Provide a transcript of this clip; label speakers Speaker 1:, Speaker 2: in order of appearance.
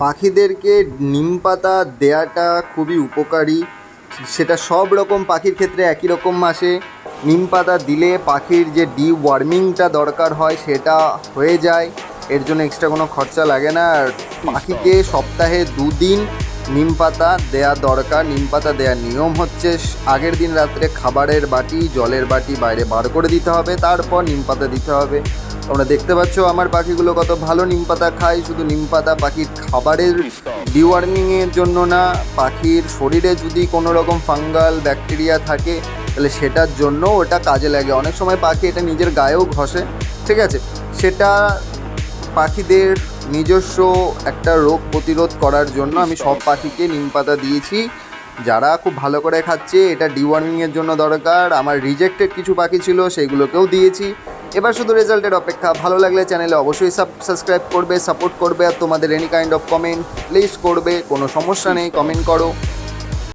Speaker 1: পাখিদেরকে নিম পাতা দেওয়াটা খুবই উপকারী। সেটা সব রকম পাখির ক্ষেত্রে একই রকম আসে। নিম পাতা দিলে পাখির যে ডিওয়ার্মিংটা দরকার হয় সেটা হয়ে যায়, এর জন্য এক্সট্রা কোনো খরচা লাগে না। আর পাখিকে সপ্তাহে 2 দিন নিম পাতা দেওয়া দরকার। নিম পাতা দেওয়ার নিয়ম হচ্ছে আগের দিন রাত্রে খাবারের বাটি, জলের বাটি বাইরে বার করে দিতে হবে, তারপর নিম পাতা দিতে হবে। তোমরা দেখতে পাচ্ছ আমার পাখিগুলো কত ভালো নিম পাতা খায়। শুধু নিম পাতা পাখির খাবারের ডিওয়ার্মিংয়ের জন্য না, পাখির শরীরে যদি কোনো রকম ফাঙ্গাল ব্যাকটেরিয়া থাকে তাহলে সেটার জন্য ওটা কাজে লাগে। অনেক সময় পাখি এটা নিজের গায়েও ঘষে, ঠিক আছে, সেটা পাখিদের নিজস্ব একটা রোগ প্রতিরোধ করার জন্য আমি সব পাখিকে নিম পাতা দিয়েছি। যারা খুব ভালো করে খাচ্ছে, এটা ডিওয়ার্মিংয়ের জন্য দরকার। আমার রিজেক্টেড কিছু পাখি ছিল, সেইগুলোকেও দিয়েছি। এবার শুধু রেজাল্টের অপেক্ষা। ভালো লাগলে চ্যানেলে অবশ্যই সাবস্ক্রাইব করবে, সাপোর্ট করবে, আর তোমাদের any kind of comment please করবে। কোনো সমস্যা নেই, কমেন্ট করো।